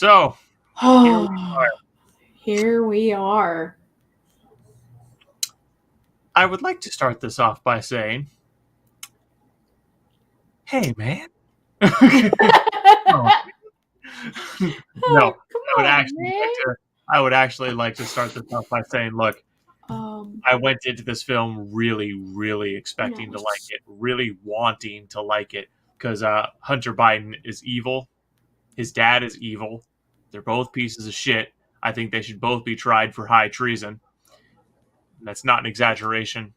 So, here we are. Here we are. I would like to start this off by saying, hey, man. No, no, Come on, man. I would actually like to start this off by saying, look, Um, I went into this film really, really expecting to yes. like it, really wanting to like it, because Hunter Biden is evil. His dad is evil. They're both pieces of shit. I think they should both be tried for high treason. That's not an exaggeration.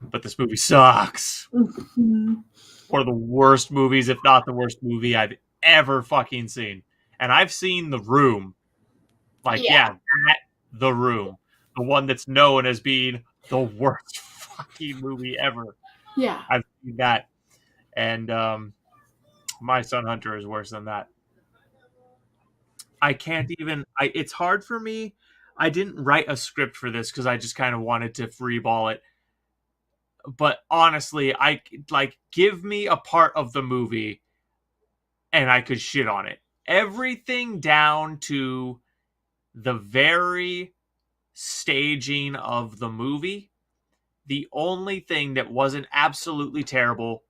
But this movie sucks. Mhm. One of the worst movies, if not the worst movie I've ever fucking seen. And I've seen The Room. The Room. The one that's known as being the worst fucking movie ever. Yeah. I've seen that. And My Son Hunter is worse than that. I can't even, it's hard for me. I didn't write a script for this because I just kind of wanted to freeball it. But honestly, I give me a part of the movie and I could shit on it. Everything down to the very staging of the movie. The only thing that wasn't absolutely terrible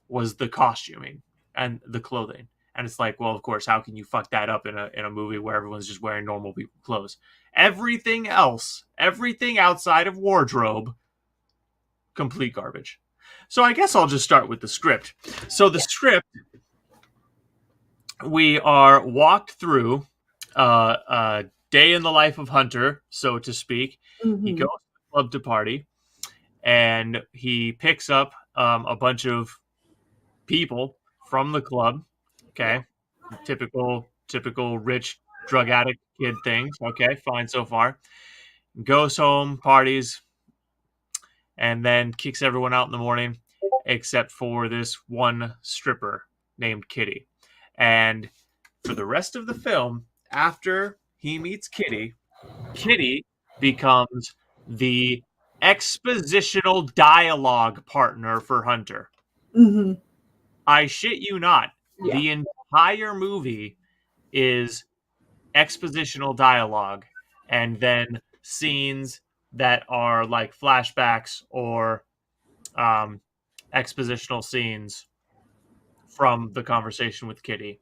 was the costuming and the clothing. And it's like, well, of course, how can you fuck that up in a movie where everyone's just wearing normal people clothes? Everything else, everything outside of wardrobe, complete garbage. So I guess I'll just start with the script. So the script, we are walked through a day in the life of Hunter, so to speak. He goes to the club to party, and he picks up a bunch of people from the club. Okay, typical rich drug addict kid things. Okay, fine so far. Goes home, parties, and then kicks everyone out in the morning, except for this one stripper named Kitty. And for the rest of the film, after he meets Kitty, Kitty becomes the expositional dialogue partner for Hunter. Mm-hmm. I shit you not. Yeah. The entire movie is expositional dialogue and then scenes that are like flashbacks or expositional scenes from the conversation with Kitty.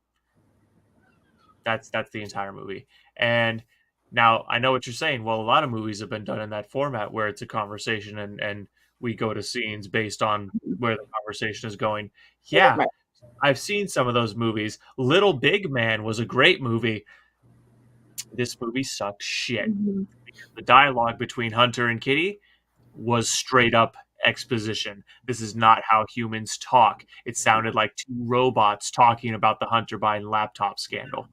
That's the entire movie. And now I know what you're saying. Well, a lot of movies have been done in that format where it's a conversation and we go to scenes based on where the conversation is going. Yeah, Right. I've seen some of those movies. Little Big Man was a great movie. This movie sucked shit. Mm-hmm. The dialogue between Hunter and Kitty was straight up exposition. This is not how humans talk. It sounded like two robots talking about the Hunter Biden laptop scandal.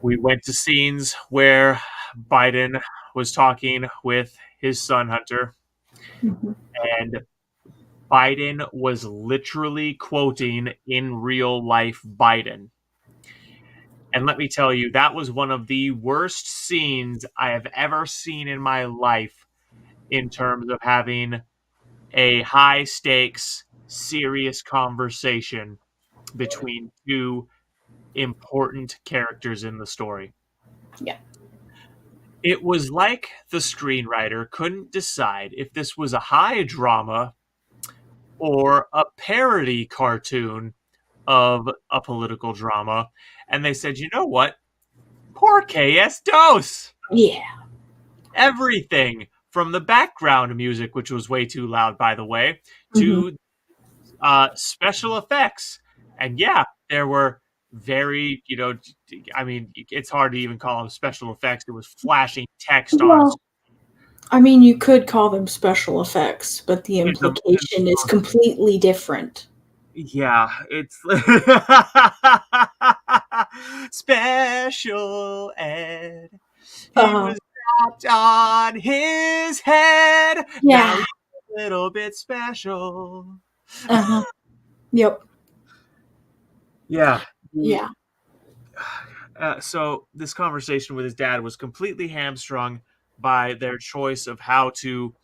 We went to scenes where Biden was talking with his son Hunter, Mm-hmm. and Biden was literally quoting in real life Biden. And let me tell you, that was one of the worst scenes I have ever seen in my life in terms of having a high stakes, serious conversation between two important characters in the story. Yeah. It was like the screenwriter couldn't decide if this was a high drama or a parody cartoon of a political drama. And they said, you know what? Porque estos! Yeah. Everything from the background music, which was way too loud, by the way, to special effects. And yeah, there were very, I mean, it's hard to even call them special effects. It was flashing text on. Well, I mean, you could call them special effects, but the In the- implication is completely different. Yeah, it's special ed. He was dropped on his head. Yeah. Now he's a little bit special. Yep. Yeah. Yeah. So this conversation with his dad was completely hamstrung by their choice of how to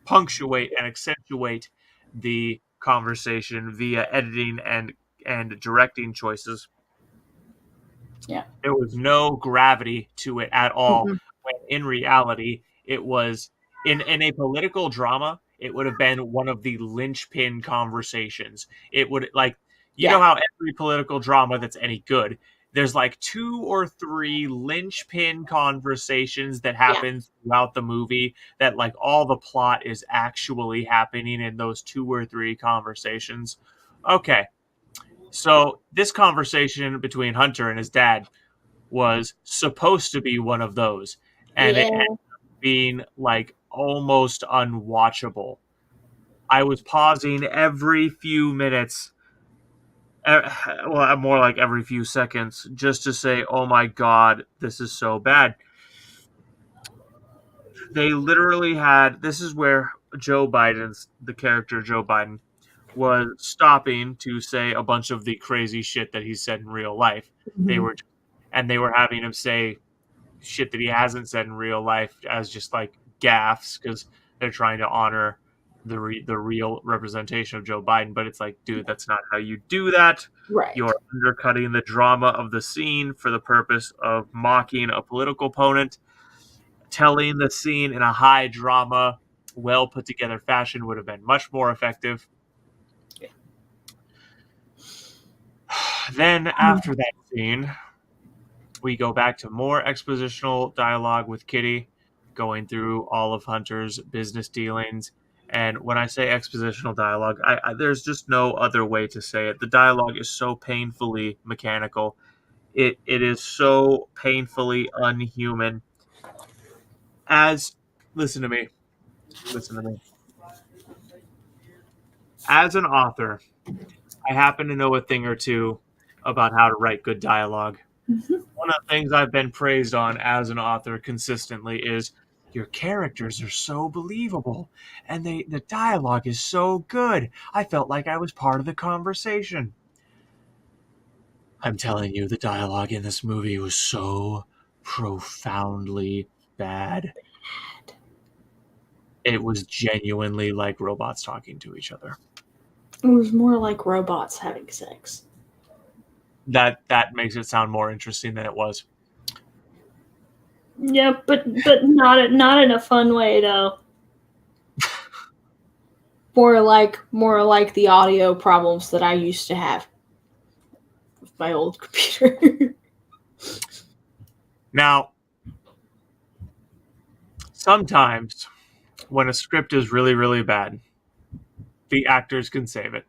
punctuate and accentuate the conversation via editing and directing choices. Yeah. There was no gravity to it at all. Mm-mm. When in reality, it was in a political drama, it would have been one of the linchpin conversations. It would like you know Yeah. how every political drama that's any good, there's like two or three linchpin conversations that Yeah. happen throughout the movie that like all the plot is actually happening in those two or three conversations. Okay. So this conversation between Hunter and his dad was supposed to be one of those, and it ended Yeah. up being like almost unwatchable. I was pausing every few minutes, well, more like every few seconds, just to say, "Oh my god, this is so bad." They literally had. This is where the character Joe Biden, was stopping to say a bunch of the crazy shit that he said in real life. They Hmm. were, and they were having him say shit that he hasn't said in real life as just like gaffes because they're trying to honor the real representation of Joe Biden. But it's like, dude, that's not how you do that. Right. You're undercutting the drama of the scene for the purpose of mocking a political opponent. Telling the scene in a high drama, well put together fashion would have been much more effective. Then after that scene, we go back to more expositional dialogue with Kitty, going through all of Hunter's business dealings. And when I say expositional dialogue, there's just no other way to say it. The dialogue is so painfully mechanical. It is so painfully unhuman. As listen to me, listen to me. As an author, I happen to know a thing or two about how to write good dialogue. Hmm. One of the things I've been praised on as an author consistently is your characters are so believable and the dialogue is so good. I felt like I was part of the conversation. I'm telling you, the dialogue in this movie was so profoundly bad. It was genuinely like robots talking to each other. It was more like robots having sex. That makes it sound more interesting than it was. Yeah, but not in a fun way though. More like the audio problems that I used to have with my old computer. Now, sometimes when a script is really, really bad, the actors can save it.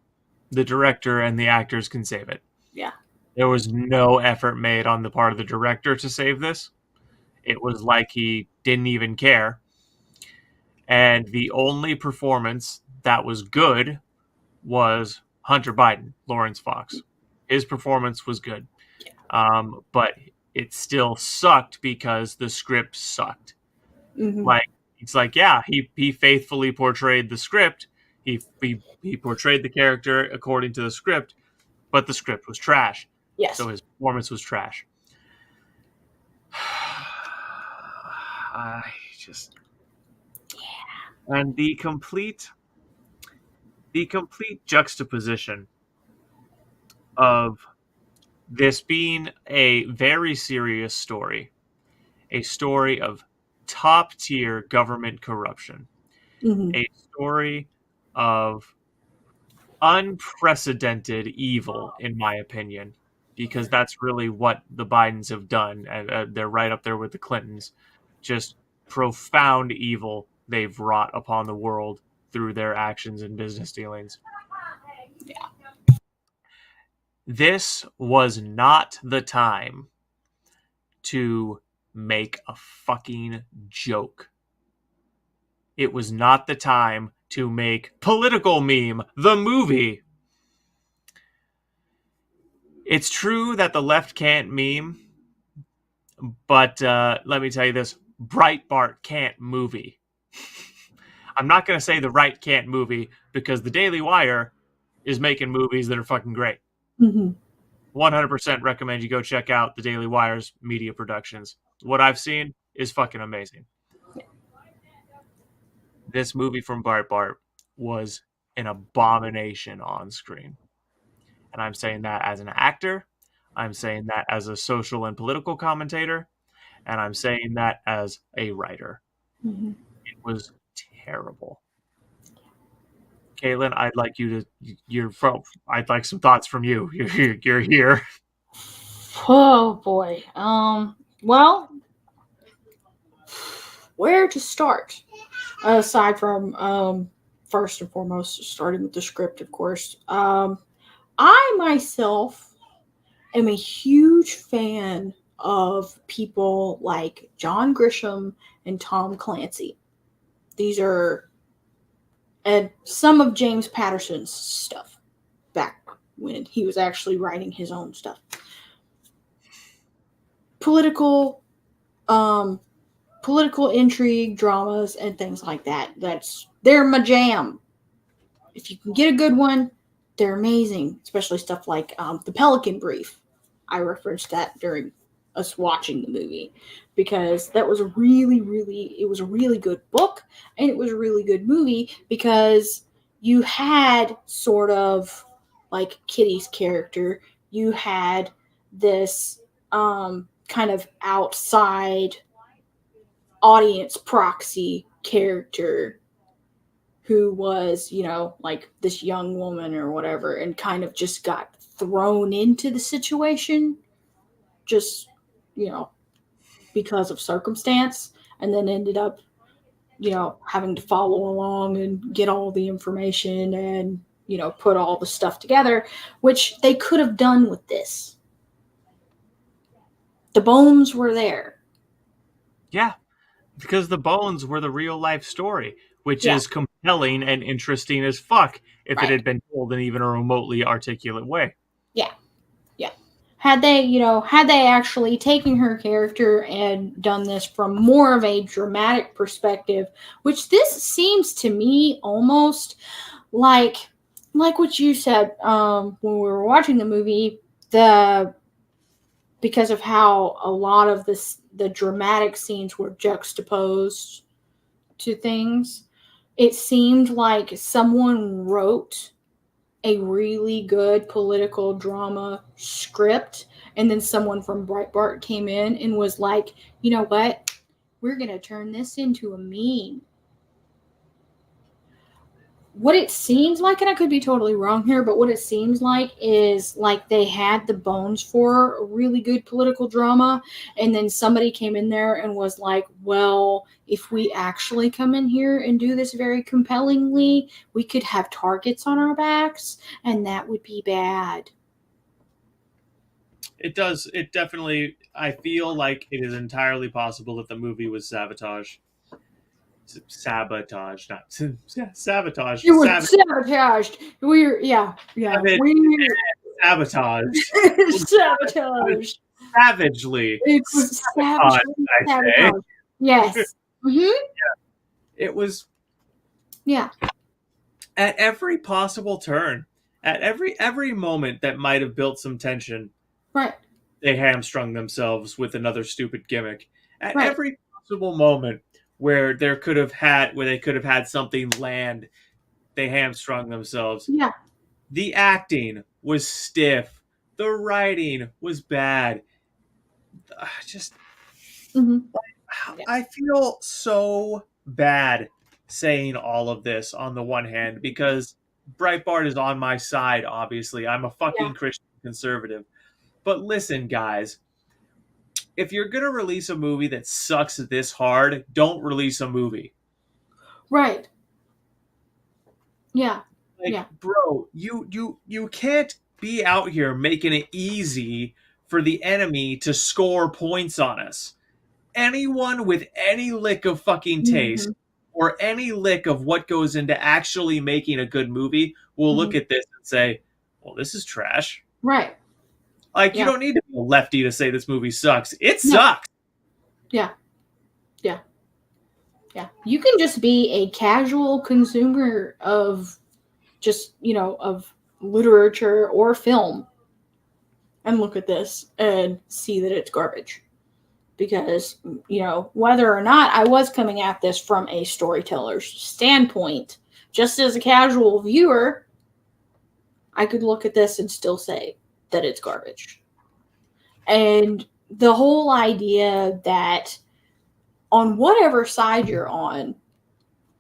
The director and the actors can save it. Yeah. There was no effort made on the part of the director to save this. It was like he didn't even care. And the only performance that was good was Hunter Biden, Lawrence Fox. His performance was good. But it still sucked because the script sucked. Hmm. Like it's like, yeah, he faithfully portrayed the script. He portrayed the character according to the script, but the script was trash. So Yes. his performance was trash. I just and the complete juxtaposition of this being a very serious story, a story of top tier government corruption, Hmm. a story of unprecedented evil, in my opinion, because that's really what the Bidens have done. And they're right up there with the Clintons. Just profound evil they've wrought upon the world through their actions and business dealings. This was not the time to make a fucking joke. It was not the time to make Political Meme, the movie. It's true that the left can't meme, but let me tell you this: BreitBart can't movie. I'm not going to say the right can't movie because the Daily Wire is making movies that are fucking great. Hmm. 100% recommend you go check out the Daily Wire's media productions. What I've seen is fucking amazing. This movie from BreitBart was an abomination on screen. And I'm saying that as an actor, I'm saying that as a social and political commentator, and I'm saying that as a writer. Mm-hmm. It was terrible. Caitlin, I'd like you to I'd like some thoughts from you. You're here. Oh boy. Well, where to start? Aside from first and foremost, starting with the script, of course. I myself am a huge fan of people like John Grisham and Tom Clancy. These are and some of James Patterson's stuff back when he was actually writing his own stuff. Political um political intrigue, dramas, and things like that. They're my jam. If you can get a good one, they're amazing. Especially stuff like the Pelican Brief. I referenced that during us watching the movie because that was it was a really good book and it was a really good movie because you had sort of like Kitty's character. You had this kind of outside audience proxy character who was, like this young woman or whatever, and kind of just got thrown into the situation just, because of circumstance, and then ended up, having to follow along and get all the information and, put all the stuff together, which they could have done with this. The bones were there. Yeah, because the bones were the real life story, which Yeah. is compelling and interesting as fuck if it Right. had been told in even a remotely articulate way. Yeah. Yeah. Had they actually taken her character and done this from more of a dramatic perspective, which this seems to me almost like what you said when we were watching the movie, because of how a lot of the dramatic scenes were juxtaposed to things, it seemed like someone wrote a really good political drama script, and then someone from BreitBart came in and was like, you know what? We're going to turn this into a meme. What it seems like, and I could be totally wrong here, but what it seems like is like they had the bones for a really good political drama, and then somebody came in there and was like, well, if we actually come in here and do this very compellingly, we could have targets on our backs, and that would be bad. It does. It definitely. I feel like it is entirely possible that the movie was sabotage. Sabotage, not sabotage. It was sabotaged. Yeah. We're Sabotaged. sabotaged. Savagely. It was Sabotaged, savagely I say. sabotaged. Yes. Mm-hmm. It was Yeah. at every possible turn, at every moment that might have built some tension. Right. They hamstrung themselves with another stupid gimmick. At Right. every possible moment where they could have had something land, they hamstrung themselves. Yeah. The acting was stiff. The writing was bad. Just Mm-hmm. I feel so bad saying all of this on the one hand because Breitbart is on my side, obviously. I'm a fucking Christian conservative. But listen, guys, if you're going to release a movie that sucks this hard, don't release a movie. Right. Yeah. Bro, you can't be out here making it easy for the enemy to score points on us. Anyone with any lick of fucking taste or any lick of what goes into actually making a good movie will look at this and say, well, this is trash. Right. Like, you don't need to be a lefty to say this movie sucks. It sucks. Yeah. You can just be a casual consumer of just, of literature or film and look at this and see that it's garbage. Because, whether or not I was coming at this from a storyteller's standpoint, just as a casual viewer, I could look at this and still say that it's garbage. And the whole idea that on whatever side you're on,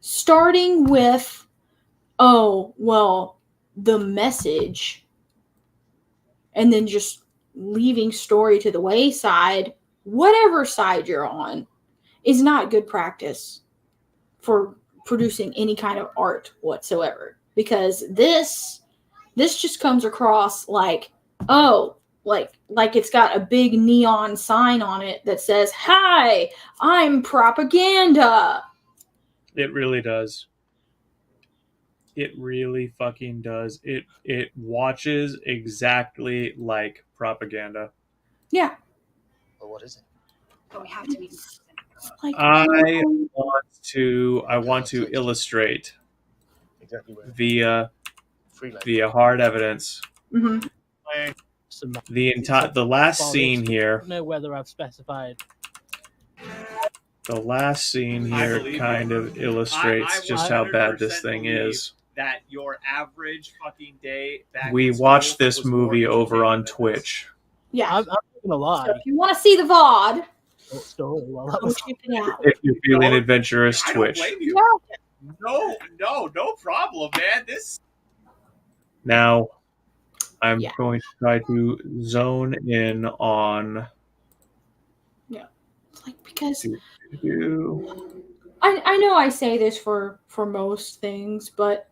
starting with, oh, well, the message, and then just leaving story to the wayside, whatever side you're on, is not good practice for producing any kind of art whatsoever. Because this just comes across like, oh, like it's got a big neon sign on it that says, "Hi, I'm propaganda." It really does. It really fucking does. It watches exactly like propaganda. Yeah. Well, what is it? But we have to be. Like, I want to illustrate Exactly where? via hard evidence mhm. the last scene here. Know whether I've specified. The last scene here kind of illustrates just how bad this thing is. That your average fucking day back We in school watched this was more movie over on entertaining than Twitch. Yeah. I'm not gonna lie. So if you want to see the VOD, Short story. Well, that go was check it out. If you're feeling adventurous, I don't Twitch. blame you. No problem, man. This Now, I'm Yeah. going to try to zone in on. Like, because Do- I know I say this for most things, but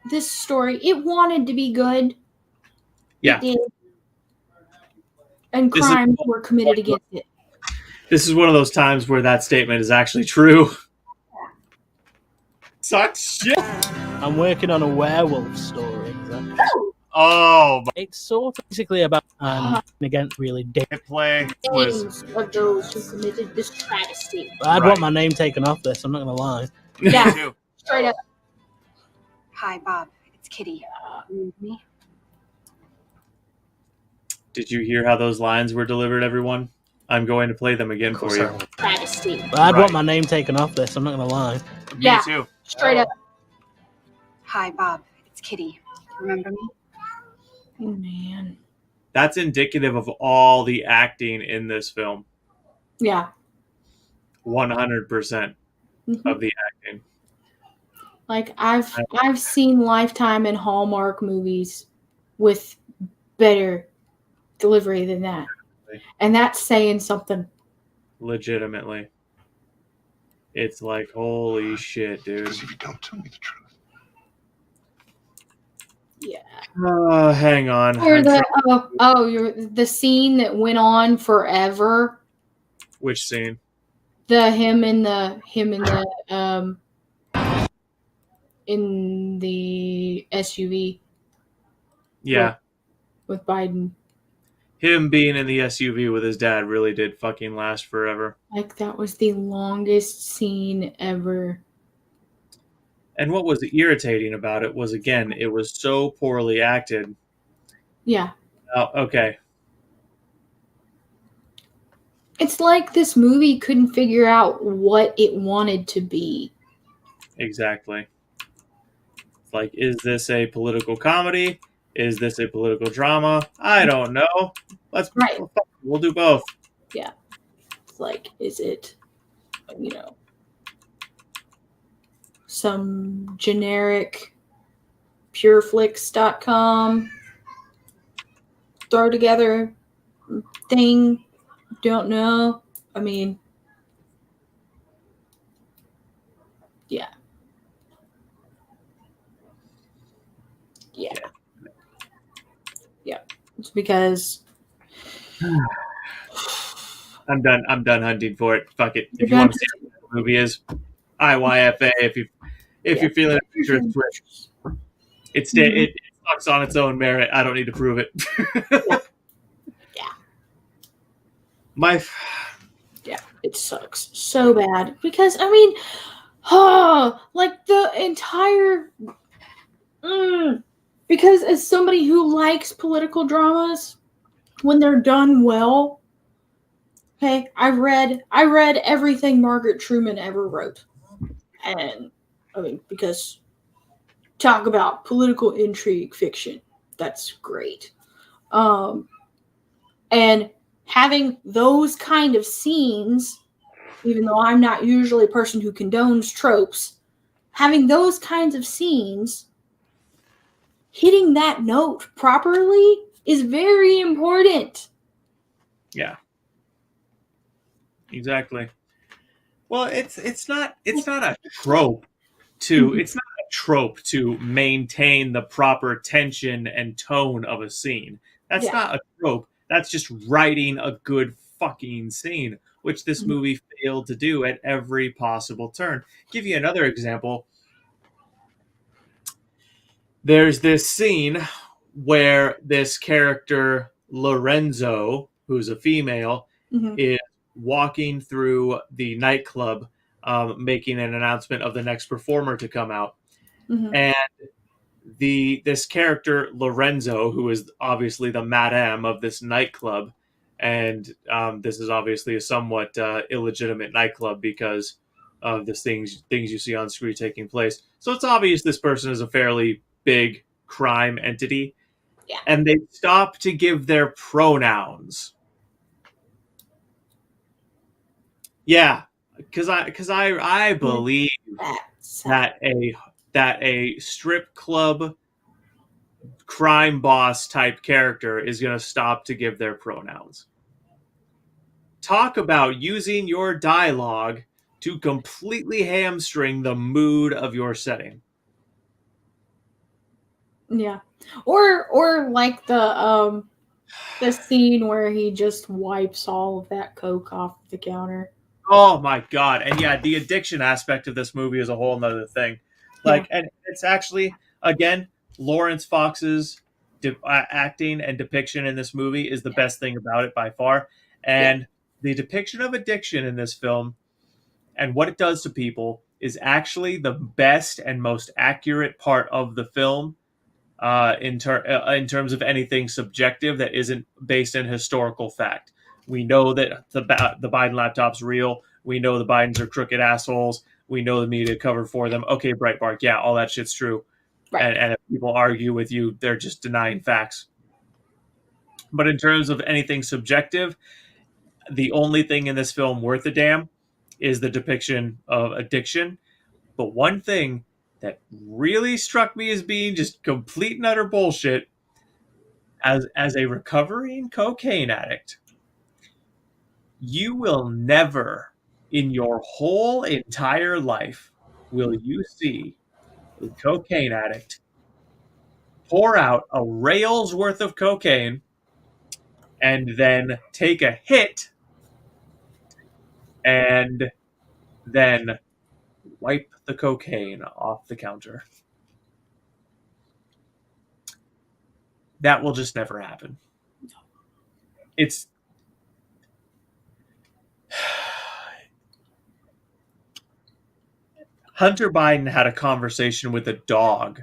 this story, it wanted to be good. Yeah. It did. And This is- crimes were committed against it. This is one of those times where that statement is actually true. sucks shit. I'm working on a werewolf story. Oh, my It's sort of basically about against really dick. play was Names of those who committed this travesty. I'd Right. want my name taken off this. I'm not gonna lie. Yeah. too. Straight up. Hi, Bob. It's Kitty. Me? Did you hear how those lines were delivered, everyone? I'm going to play them again for you. Travesty. I'd Right. want my name taken off this. I'm not gonna lie. Yeah. Me too. Straight up. Hi, Bob. It's Kitty. Remember me? Oh, man. That's indicative of all the acting in this film. Yeah. 100% Mhm. of the acting. Like, I've seen Lifetime and Hallmark movies with better delivery than that. And that's saying something. Legitimately. It's like, holy shit, dude. Because if you don't tell me the truth. Yeah. Hang on. Or the scene that went on forever. Which scene? Him in the in the SUV Yeah. with Biden. Him being in the SUV with his dad really did fucking last forever. Like, that was the longest scene ever. And what was irritating about it was, again, it was so poorly acted. Yeah. Oh, okay. It's like this movie couldn't figure out what it wanted to be. Exactly. It's like, is this a political comedy? Is this a political drama? I don't know. Right. We'll do both. It's like, is it, some generic pureflix.com throw together thing? Don't know. I mean, yeah. It's because I'm done hunting for it. Fuck it. You're If you want done? to see what the movie is, IYFA. If you're feeling it, Twitch. It sucks on its own merit. I don't need to prove it. Yeah. Yeah. It sucks so bad because like the entire because as somebody who likes political dramas, when they're done well, okay, I read everything Margaret Truman ever wrote, and because talk about political intrigue fiction, that's great, and having those kind of scenes, even though I'm not usually a person who condones tropes, having those kinds of scenes, hitting that note properly is very important. Yeah. Exactly. Well, it's not a trope to maintain the proper tension and tone of a scene. That's Yeah. not a trope. That's just writing a good fucking scene, which this movie failed to do at every possible turn. Give you another example. There's this scene where this character Lorenzo, who's a female, Mhm. is walking through the nightclub, making an announcement of the next performer to come out. Mhm. And this character Lorenzo, who is obviously the madame of this nightclub, and this is obviously a somewhat illegitimate nightclub because of the things you see on screen taking place. So it's obvious this person is a fairly big crime entity. Yeah. And they stop to give their pronouns. Yeah, because I believe that a strip club crime boss type character is going to stop to give their pronouns. Talk about using your dialogue to completely hamstring the mood of your setting. Yeah. Or like the scene where he just wipes all of that coke off the counter. Oh my god. And yeah, the addiction aspect of this movie is a whole nother thing. Like, and it's actually, again, Lawrence Fox's acting and depiction in this movie is the best thing about it by far. And the depiction of addiction in this film and what it does to people is actually the best and most accurate part of the film in terms of anything subjective that isn't based in historical fact. We know that the Biden laptop's real. We know the Bidens are crooked assholes. We know the media covered for them. Okay, Breitbart, yeah, all that shit's true. Right. And if people argue with you, they're just denying facts. But in terms of anything subjective, the only thing in this film worth a damn is the depiction of addiction. But one thing that really struck me as being just complete and utter bullshit, as a recovering cocaine addict, you will never in your whole entire life will you see a cocaine addict pour out a rail's worth of cocaine and then take a hit and then wipe the cocaine off the counter. That will just never happen. It's Hunter Biden had a conversation with a dog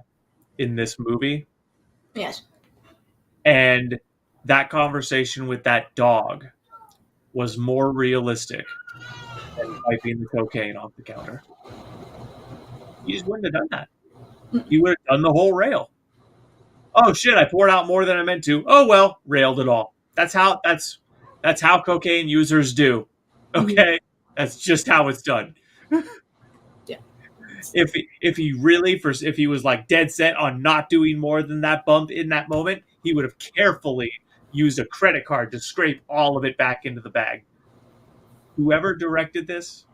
in this movie. Yes. And that conversation with that dog was more realistic than wiping the cocaine off the counter. You just wouldn't have done that. You would have done the whole rail. Oh shit, I poured out more than I meant to. Oh well, railed it all. That's how cocaine users do. Okay? That's just how it's done. Yeah. If he was like dead set on not doing more than that bump in that moment, he would have carefully used a credit card to scrape all of it back into the bag. Whoever directed this,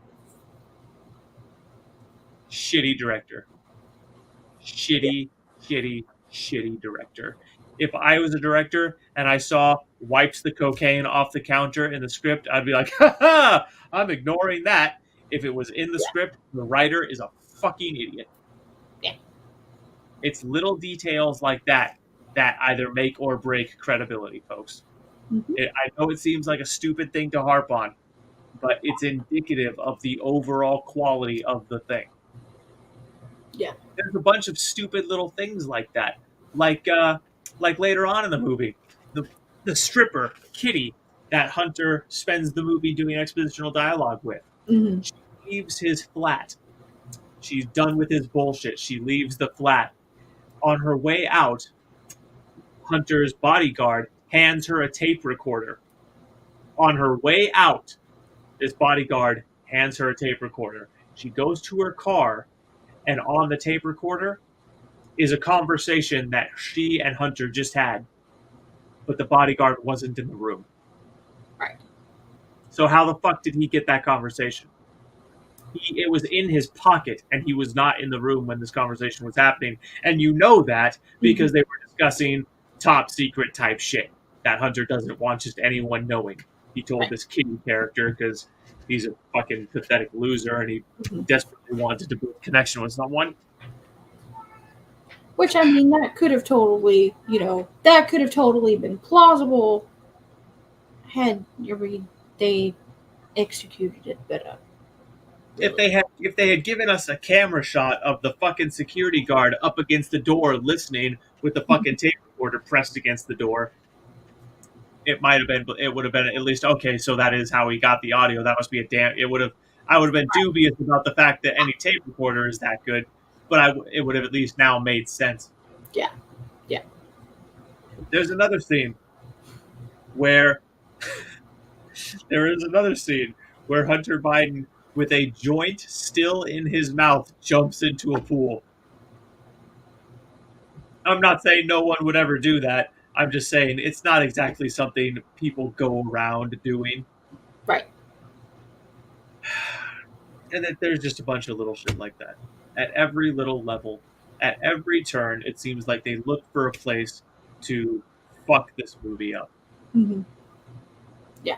shitty director. Shitty director. If I was a director and I saw wipes the cocaine off the counter in the script, I'd be like, ha ha, I'm ignoring that. If it was in the script, the writer is a fucking idiot. Yeah. It's little details like that either make or break credibility, folks. I know it seems like a stupid thing to harp on, but it's indicative of the overall quality of the thing. Yeah. There's a bunch of stupid little things like that. Like later on in the movie, the stripper, Kitty, that Hunter spends the movie doing expositional dialogue with. Mm-hmm. She leaves his flat. She's done with his bullshit. She leaves the flat. On her way out, Hunter's bodyguard hands her a tape recorder. On her way out, this bodyguard hands her a tape recorder. She goes to her car, and on the tape recorder is a conversation that she and Hunter just had, but the bodyguard wasn't in the room. Right. So how the fuck did he get that conversation? It was in his pocket, and he was not in the room when this conversation was happening. And you know that because they were discussing top secret type shit that Hunter doesn't want just anyone knowing. He told this Kitty character because he's a fucking pathetic loser, and he desperately wanted to build connection with someone. Which, I mean, that could have totally, been plausible had they executed it better. If they had given us a camera shot of the fucking security guard up against the door listening with the fucking tape recorder pressed against the door, it would have been at least okay. So that is how he got the audio. That must be I would have been dubious about the fact that any tape recorder is that good, but it would have at least now made sense. Yeah. There's another scene where Hunter Biden, with a joint still in his mouth, jumps into a pool. I'm not saying no one would ever do that. I'm just saying it's not exactly something people go around doing. Right. And that there's just a bunch of little shit like that. At every little level, at every turn, it seems like they look for a place to fuck this movie up. Mm-hmm. Yeah.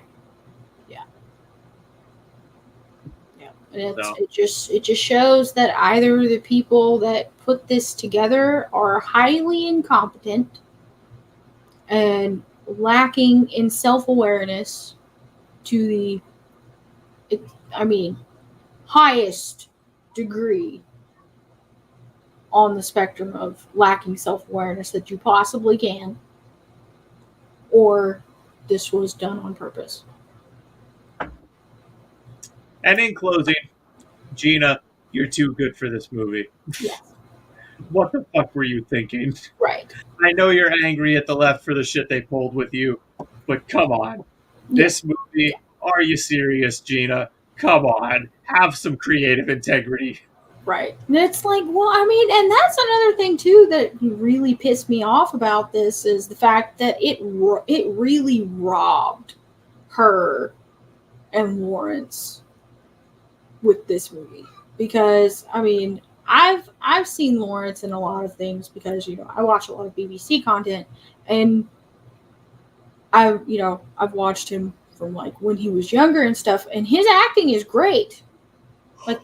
And it just shows that either the people that put this together are highly incompetent and lacking in self-awareness to the highest degree on the spectrum of lacking self-awareness that you possibly can, or this was done on purpose. And in closing, Gina, you're too good for this movie. Yes. What the fuck were you thinking? Right. I know you're angry at the left for the shit they pulled with you, but come on. This movie, are you serious, Gina? Come on. Have some creative integrity. Right. And it's like, and that's another thing, too, that really pissed me off about this is the fact that it really robbed her and Lawrence with this movie. Because, I've seen Lawrence in a lot of things because, I watch a lot of BBC content, and I've watched him from, when he was younger and stuff, and his acting is great.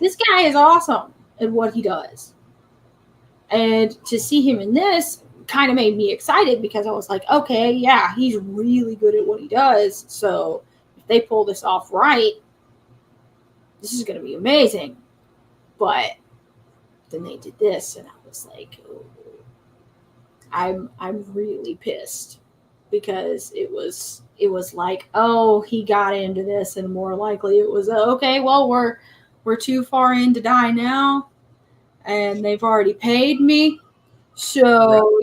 This guy is awesome at what he does. And to see him in this kind of made me excited because I was like, okay, yeah, he's really good at what he does. So if they pull this off right, this is going to be amazing. But then they did this, and I was like, oh, I'm really pissed because it was like, oh, he got into this, and more likely it was okay. Well, we're too far in to die now, and they've already paid me, so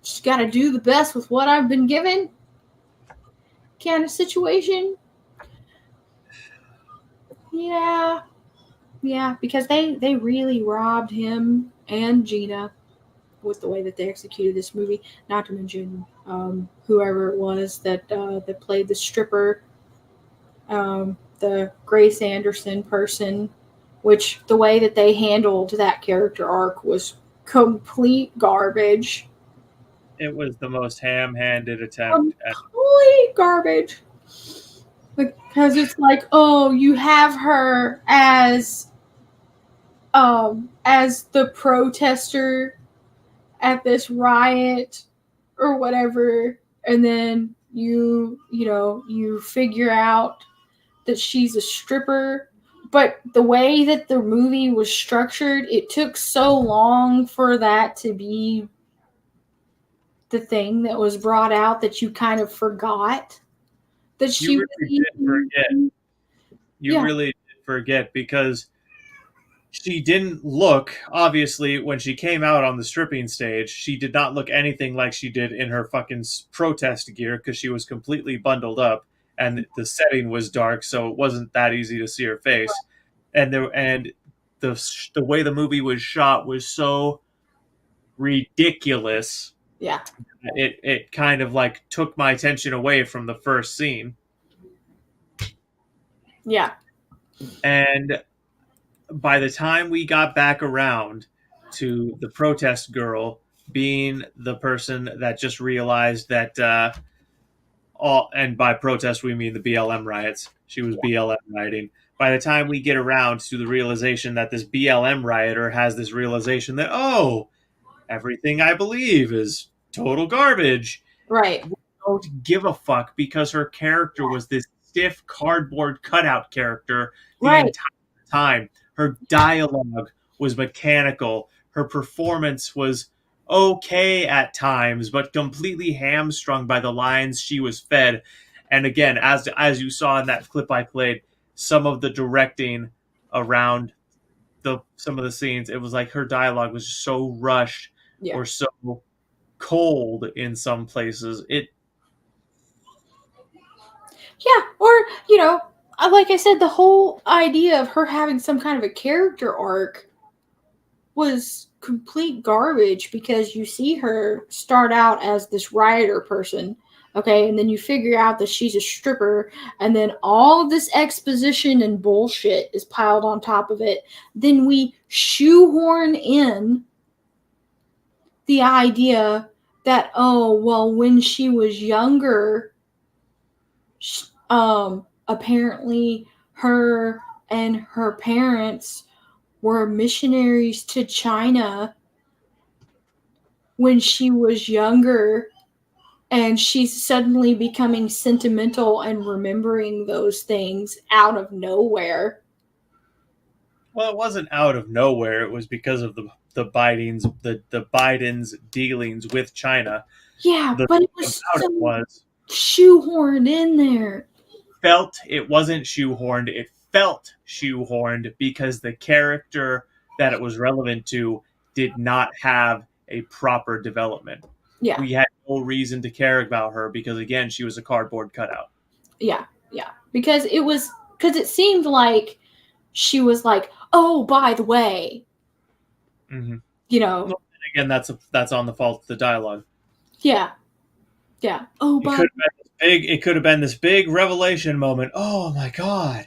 just got to do the best with what I've been given, kind of situation. Yeah, because they really robbed him and Gina with the way that they executed this movie. Not to mention whoever it was that played the stripper, the Grace Anderson person, which the way that they handled that character arc was complete garbage. It was the most ham-handed attempt at complete garbage. Because it's like, oh, you have her as the protester at this riot or whatever, and then you figure out that she's a stripper. But the way that the movie was structured, it took so long for that to be the thing that was brought out that you kind of forgot that she really did forget. You really did forget because she didn't look, obviously, when she came out on the stripping stage, she did not look anything like she did in her fucking protest gear because she was completely bundled up. and the setting was dark, so it wasn't that easy to see her face. And the way the movie was shot was so ridiculous. Yeah. It kind of like took my attention away from the first scene. Yeah. And by the time we got back around to the protest girl being the person that just realized that and by protest we mean the BLM riots. She was BLM rioting. By the time we get around to the realization that this BLM rioter has this realization that, oh, everything I believe is total garbage. Right. We don't give a fuck because her character was this stiff cardboard cutout character the Right. entire time. Her dialogue was mechanical. Her performance was okay at times, but completely hamstrung by the lines she was fed. And again, as you saw in that clip I played, some of the directing around some of the scenes, it was like her dialogue was just so rushed Yeah. or so cold in some places. Yeah. Or, like I said, the whole idea of her having some kind of a character arc was complete garbage because you see her start out as this rioter person, okay, and then you figure out that she's a stripper, and then all of this exposition and bullshit is piled on top of it. Then we shoehorn in the idea that, oh, well, when she was younger, apparently her and her parents were missionaries to China when she was younger, and she's suddenly becoming sentimental and remembering those things out of nowhere. Well, it wasn't out of nowhere. It was because of the Biden's dealings with China. Yeah, The but it thing was about so it was shoehorned in there. it wasn't shoehorned. It felt shoehorned because the character that it was relevant to did not have a proper development. Yeah, We had no reason to care about her because again, she was a cardboard cutout. yeah. Because it seemed like she was like, oh, by the way, Mm-hmm. Again, that's on the fault of the dialogue. Yeah. Oh, but It could have been this big revelation moment. Oh my god.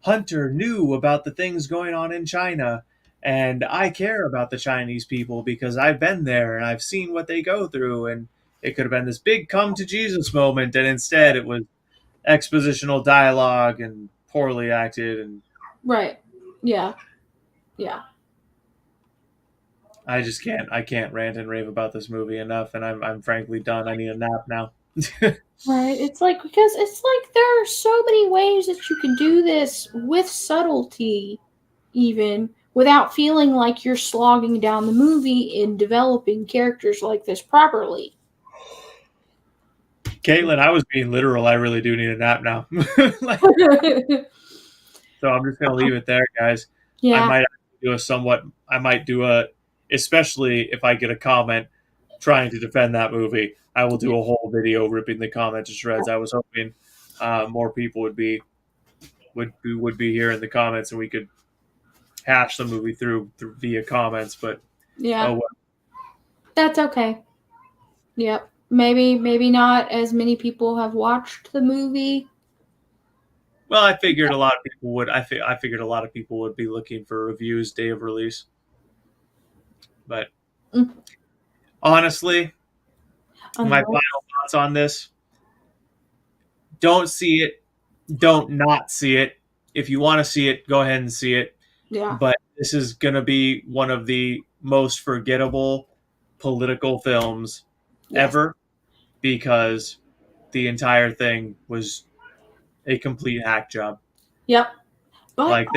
Hunter knew about the things going on in China, and I care about the Chinese people because I've been there and I've seen what they go through, and it could have been this big come to Jesus moment, and instead it was expositional dialogue and poorly acted, and right. Yeah. I can't rant and rave about this movie enough, and I'm frankly done. I need a nap now. Right. It's like, because it's like there are so many ways that you can do this with subtlety, even without feeling like you're slogging down the movie in developing characters like this properly. Caitlin, I was being literal. I really do need a nap now. Like, so I'm just gonna leave it there, guys. Yeah. I might do a, especially if I get a comment trying to defend that movie, I will do a whole video ripping the comment to shreds. I was hoping more people would be here in the comments and we could hash the movie through via comments, but Yeah. oh well. That's okay. Yep. Maybe not as many people have watched the movie. Well, I figured a lot of people would. I figured a lot of people would be looking for reviews day of release. But honestly, my final thoughts on this: don't see it, don't not see it. If you want to see it, go ahead and see it. Yeah. But this is going to be one of the most forgettable political films ever because the entire thing was a complete hack job. Yep. But Like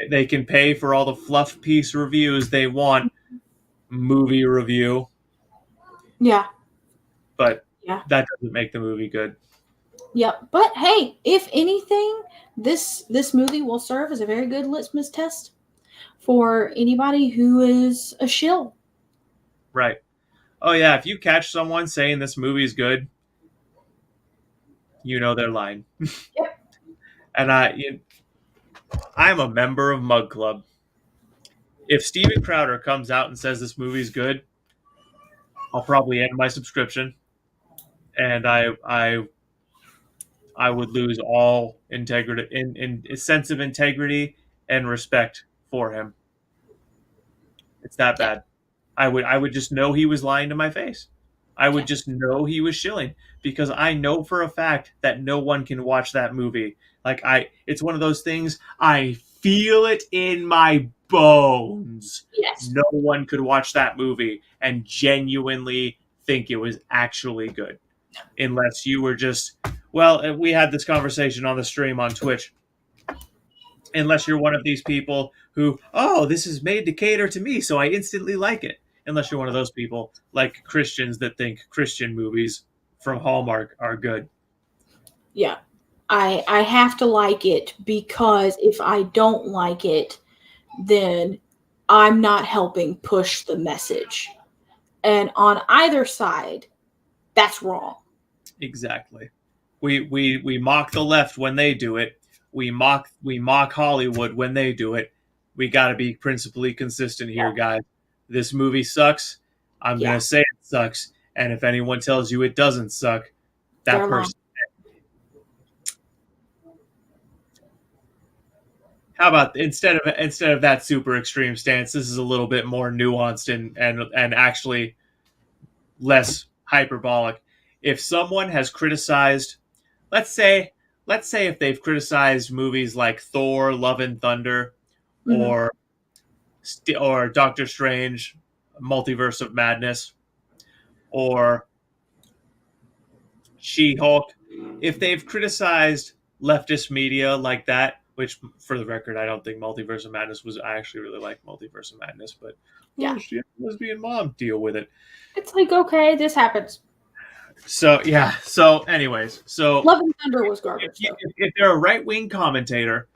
they can pay for all the fluff piece reviews they want, movie review, yeah. but Yeah. that doesn't make the movie good. Yep. But hey, if anything, this movie will serve as a very good litmus test for anybody who is a shill. Right. Oh yeah, if you catch someone saying this movie is good, you know they're lying. Yep. And I'm a member of Mug Club. If Steven Crowder comes out and says this movie's good, I'll probably end my subscription, and I would lose all integrity in sense of integrity and respect for him. It's that Yeah. bad. I would just know he was lying to my face. I would Yeah. just know he was shilling because I know for a fact that no one can watch that movie. It's one of those things I feel it in my bones. Yes. No one could watch that movie and genuinely think it was actually good, unless you were just. Well, we had this conversation on the stream on Twitch. Unless you're one of these people who, oh, this is made to cater to me, so I instantly like it. Unless you're one of those people, like Christians, that think Christian movies from Hallmark are good. Yeah. I have to like it, because if I don't like it, then I'm not helping push the message. And on either side, that's wrong. Exactly. We mock the left when they do it. We mock Hollywood when they do it. We got to be principally consistent here, guys. This movie sucks. I'm Yeah. gonna say it sucks. And if anyone tells you it doesn't suck, that They're person. How about instead of that super extreme stance, this is a little bit more nuanced and actually less hyperbolic. If someone has criticized, let's say if they've criticized movies like Thor, Love and Thunder, Mhm. or Doctor Strange, Multiverse of Madness, or She-Hulk, if they've criticized leftist media like that, which for the record, I don't think Multiverse of Madness was. I actually really like Multiverse of Madness, but Yeah. she had a lesbian mom, deal with it. It's like, okay, this happens. So yeah. So anyways, so Love and Thunder was garbage, though. if they're a right-wing commentator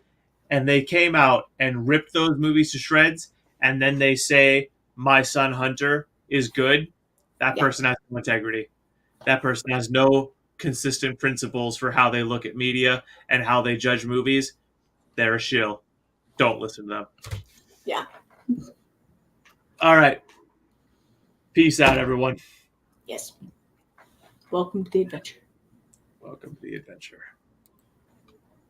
and they came out and ripped those movies to shreds, and then they say My Son Hunter is good, that Yeah. person has no integrity. That person has no consistent principles for how they look at media and how they judge movies. They're a shill. Don't listen to them. Yeah. All right. Peace out, everyone. Yes. Welcome to the adventure. Welcome to the adventure.